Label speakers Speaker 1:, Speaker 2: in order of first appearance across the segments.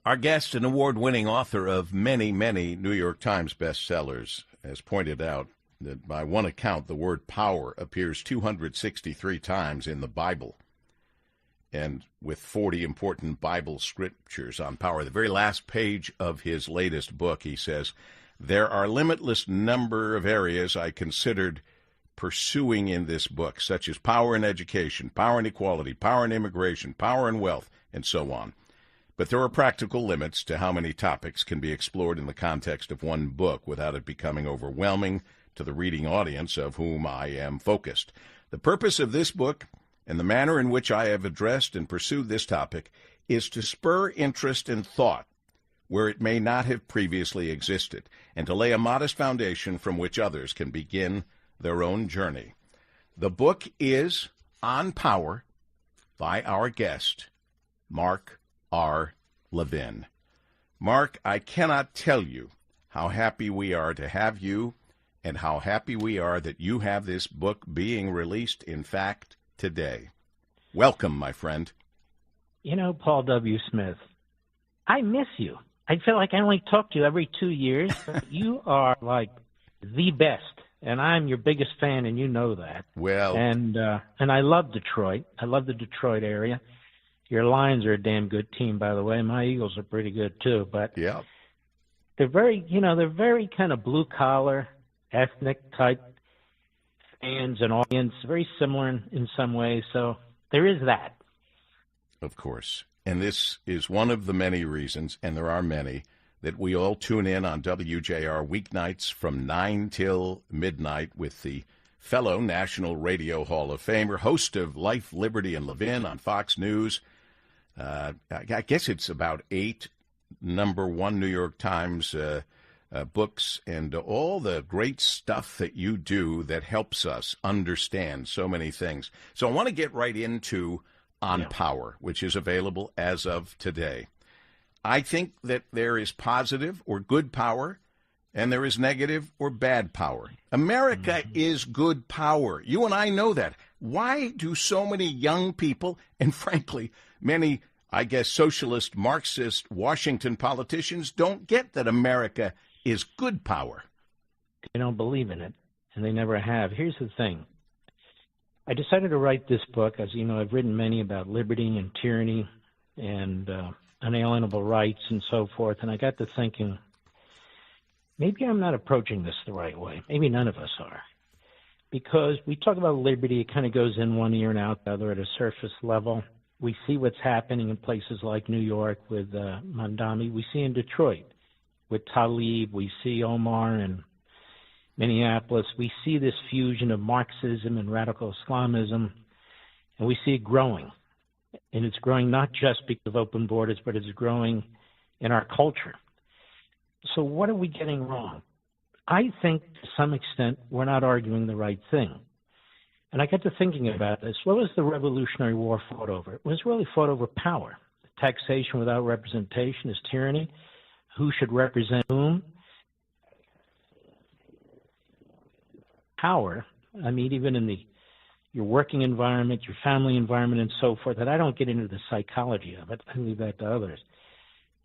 Speaker 1: Our guest, an award-winning author of many, many New York Times bestsellers, has pointed out that by one account, the word power appears 263 times in the Bible, and with 40 important Bible scriptures on power. The very last page of his latest book, he says, "There are limitless number of areas I considered pursuing in this book, such as power in education, power in equality, power in immigration, power in wealth, and so on. But there are practical limits to how many topics can be explored in the context of one book without it becoming overwhelming to the reading audience of whom I am focused. The purpose of this book and the manner in which I have addressed and pursued this topic is to spur interest and thought where it may not have previously existed, and to lay a modest foundation from which others can begin their own journey." The book is On Power by our guest, Mark R. Levin. Mark, I cannot tell you how happy we are to have you and how happy we are that you have this book being released, in fact, today. Welcome, my friend.
Speaker 2: You know, Paul W. Smith, I miss you. I feel like I only talk to you every 2 years. You are like the best, and I'm your biggest fan, and you know that.
Speaker 1: Well,
Speaker 2: and I love Detroit. I love the Detroit area. Your Lions are a damn good team, by the way. My Eagles are pretty good too, but
Speaker 1: yeah,
Speaker 2: they're very kind of blue collar, ethnic type fans and audience, very similar in some ways. So there is that.
Speaker 1: Of course. And this is one of the many reasons, and there are many, that we all tune in on WJR weeknights from 9 till midnight with the fellow National Radio Hall of Famer, host of Life, Liberty, and Levin on Fox News. I guess it's about 8 #1 New York Times books, and all the great stuff that you do that helps us understand so many things. So I want to get right into On Power, which is available as of today. I think that there is positive or good power, and there is negative or bad power. America is good power. You and I know that. Why do so many young people, and frankly, many, I guess, socialist, Marxist, Washington politicians don't get that America is good power?
Speaker 2: They don't believe in it, and they never have. Here's the thing. I decided to write this book. As you know, I've written many about liberty and tyranny and unalienable rights and so forth, and I got to thinking, maybe I'm not approaching this the right way. Maybe none of us are. Because we talk about liberty, it kind of goes in one ear and out the other at a surface level. We see what's happening in places like New York with Mandami. We see in Detroit with Tlaib. We see Omar and Minneapolis. We see this fusion of Marxism and radical Islamism, and we see it growing. And it's growing not just because of open borders, but it's growing in our culture. So what are we getting wrong? I think to some extent we're not arguing the right thing. And I got to thinking about this. What was the Revolutionary War fought over? It was really fought over power. Taxation without representation is tyranny. Who should represent whom? Power, I mean, even in your working environment, your family environment, and so forth, and I don't get into the psychology of it. I leave that to others.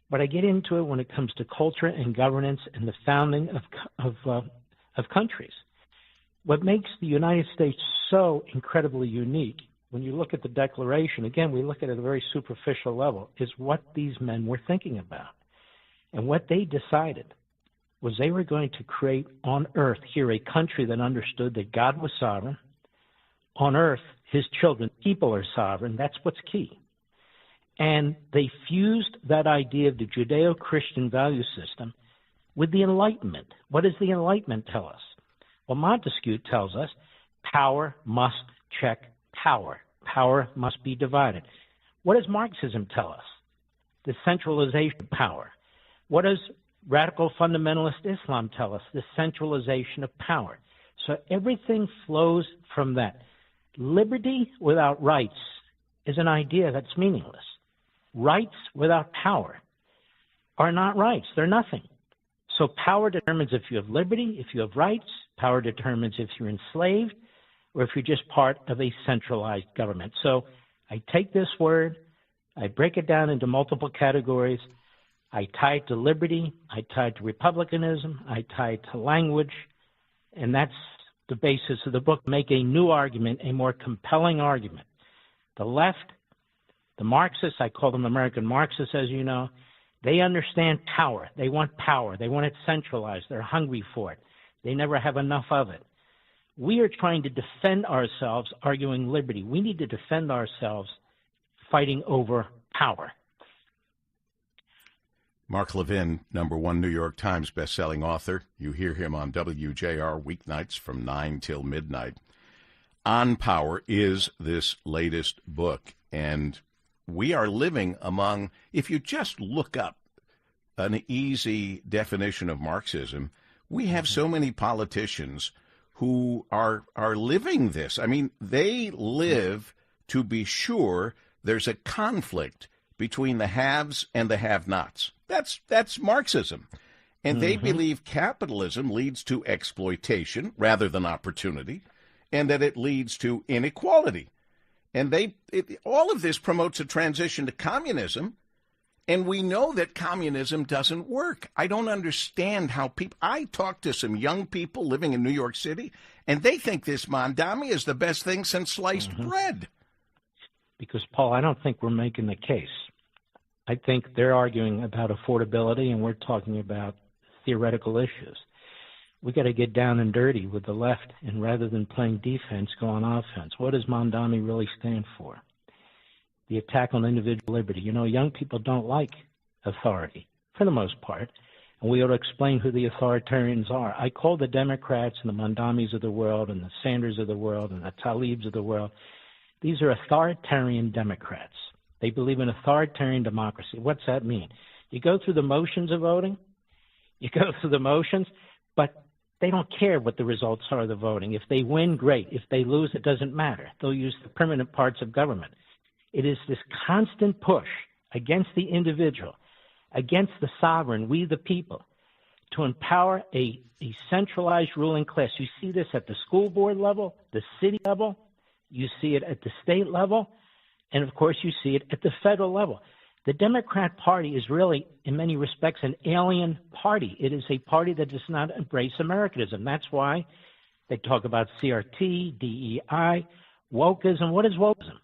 Speaker 2: But I get into it when it comes to culture and governance and the founding of countries. What makes the United States so incredibly unique, when you look at the Declaration, again, we look at it at a very superficial level, is what these men were thinking about. And what they decided was they were going to create on earth here a country that understood that God was sovereign. On earth, his children, people are sovereign. That's what's key. And they fused that idea of the Judeo-Christian value system with the Enlightenment. What does the Enlightenment tell us? Well, Montesquieu tells us power must check power. Power must be divided. What does Marxism tell us? The centralization of power. What does radical fundamentalist Islam tell us? The centralization of power. So everything flows from that. Liberty without rights is an idea that's meaningless. Rights without power are not rights. They're nothing. So power determines if you have liberty, if you have rights. Power determines if you're enslaved or if you're just part of a centralized government. So I take this word, I break it down into multiple categories. I tie it to liberty, I tie it to republicanism, I tie it to language, and that's the basis of the book. Make a new argument, a more compelling argument. The left, the Marxists, I call them American Marxists, as you know, they understand power. They want power. They want it centralized. They're hungry for it. They never have enough of it. We are trying to defend ourselves, arguing liberty. We need to defend ourselves, fighting over power.
Speaker 1: Mark Levin, #1 New York Times bestselling author. You hear him on WJR weeknights from 9 till midnight. On Power is this latest book, and we are living among, if you just look up an easy definition of Marxism, we have so many politicians who are living this. I mean, they live to be sure there's a conflict between the haves and the have-nots. That's Marxism. And they believe capitalism leads to exploitation rather than opportunity, and that it leads to inequality. And all of this promotes a transition to communism, and we know that communism doesn't work. I don't understand how people... I talk to some young people living in New York City, and they think this Mondami is the best thing since sliced bread.
Speaker 2: Because, Paul, I don't think we're making the case. I think they're arguing about affordability, and we're talking about theoretical issues. We got to get down and dirty with the left, and rather than playing defense, go on offense. What does Mondami really stand for? The attack on individual liberty. You know, young people don't like authority, for the most part, and we ought to explain who the authoritarians are. I call the Democrats and the Mondamis of the world and the Sanders of the world and the Talibs of the world, these are authoritarian Democrats. They believe in authoritarian democracy. What's that mean? You go through the motions of voting, but they don't care what the results are of the voting. If they win, great. If they lose, it doesn't matter. They'll use the permanent parts of government. It is this constant push against the individual, against the sovereign, we the people, to empower a centralized ruling class. You see this at the school board level, the city level, you see it at the state level, and of course you see it at the federal level. The Democrat Party is really, in many respects, an alien party. It is a party that does not embrace Americanism. That's why they talk about CRT, DEI, wokeism. What is wokeism?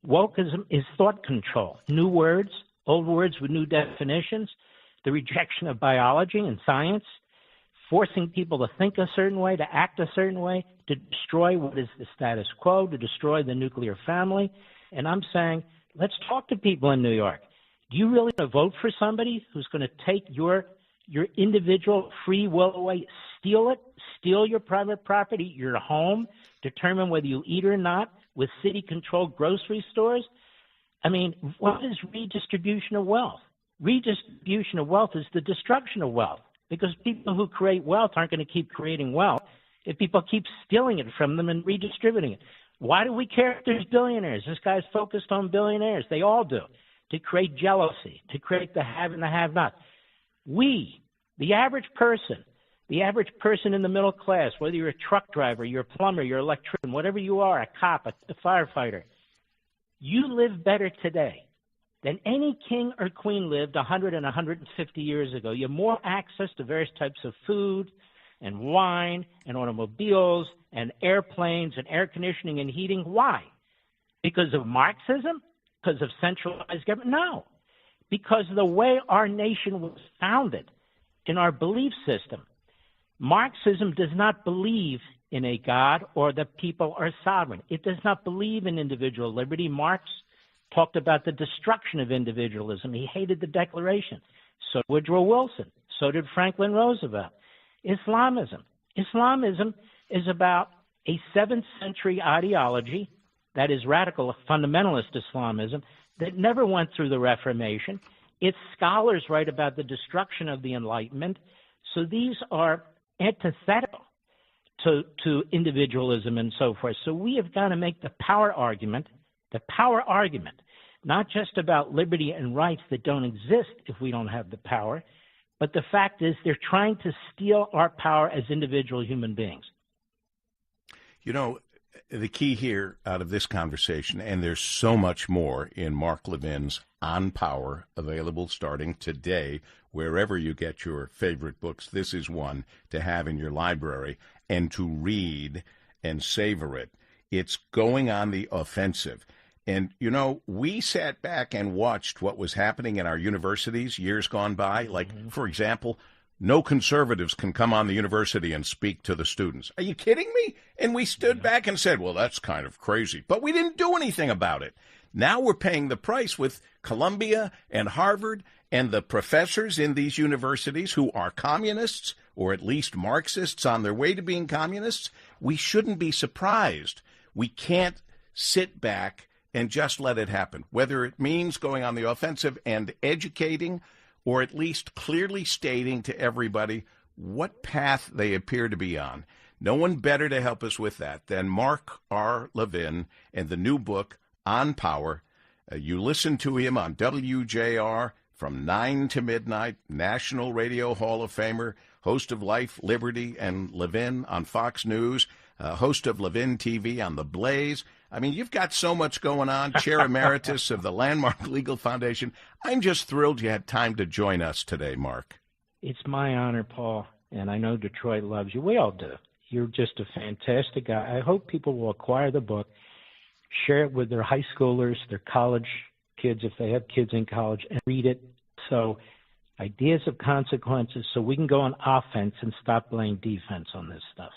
Speaker 2: Wokeism is thought control. New words, old words with new definitions, the rejection of biology and science, forcing people to think a certain way, to act a certain way, to destroy what is the status quo, to destroy the nuclear family. And I'm saying, let's talk to people in New York. Do you really want to vote for somebody who's going to take your individual free will away, steal it, steal your private property, your home, determine whether you eat or not with city-controlled grocery stores? I mean, what is redistribution of wealth? Redistribution of wealth is the destruction of wealth, because people who create wealth aren't going to keep creating wealth if people keep stealing it from them and redistributing it. Why do we care if there's billionaires? This guy's focused on billionaires. They all do. To create jealousy, to create the have and the have-not. We, the average person in the middle class, whether you're a truck driver, you're a plumber, you're an electrician, whatever you are, a cop, a firefighter, you live better today than any king or queen lived 100 and 150 years ago. You have more access to various types of food and wine and automobiles and airplanes and air conditioning and heating. Why? Because of Marxism? Because of centralized government? No. Because of the way our nation was founded in our belief system. Marxism does not believe in a God or that people are sovereign. It does not believe in individual liberty. Marx talked about the destruction of individualism. He hated the Declaration. So did Woodrow Wilson. So did Franklin Roosevelt. Islamism is about a 7th century ideology that is radical fundamentalist Islamism that never went through the Reformation. Its scholars write about the destruction of the Enlightenment. So these are antithetical to individualism and so forth. So we have got to make the power argument, not just about liberty and rights that don't exist if we don't have the power, but the fact is they're trying to steal our power as individual human beings.
Speaker 1: You know, the key here out of this conversation, and there's so much more in Mark Levin's On Power, available starting today, wherever you get your favorite books. This is one to have in your library and to read and savor it. It's going on the offensive. And, you know, we sat back and watched what was happening in our universities years gone by. Like, for example, no conservatives can come on the university and speak to the students. Are you kidding me? And we stood back and said, well, that's kind of crazy. But we didn't do anything about it. Now we're paying the price with Columbia and Harvard and the professors in these universities who are communists or at least Marxists on their way to being communists. We shouldn't be surprised. We can't sit back and just let it happen, whether it means going on the offensive and educating or at least clearly stating to everybody what path they appear to be on. No one better to help us with that than Mark R. Levin and the new book, On Power. You listen to him on WJR from 9 to midnight, National Radio Hall of Famer, host of Life, Liberty, and Levin on Fox News, host of Levin TV on The Blaze. I mean, you've got so much going on, Chair Emeritus of the Landmark Legal Foundation. I'm just thrilled you had time to join us today, Mark.
Speaker 2: It's my honor, Paul, and I know Detroit loves you. We all do. You're just a fantastic guy. I hope people will acquire the book, share it with their high schoolers, their college kids, if they have kids in college, and read it. So, ideas of consequences, so we can go on offense and stop playing defense on this stuff.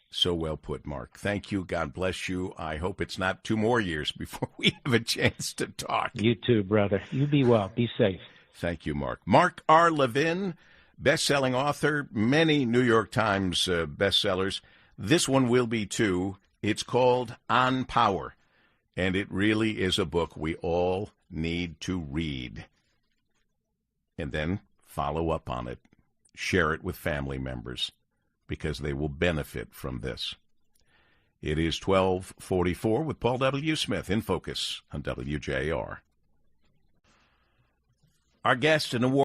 Speaker 1: So well put, Mark. Thank you. God bless you. I hope it's not 2 more years before we have a chance to talk.
Speaker 2: You too, brother. You be well. Be safe.
Speaker 1: Thank you, Mark. Mark R. Levin, best-selling author, many New York Times bestsellers. This one will be too. It's called On Power, and it really is a book we all need to read. And then follow up on it. Share it with family members, because they will benefit from this. It is 12:44 with Paul W. Smith in Focus on WJR. Our guest, an award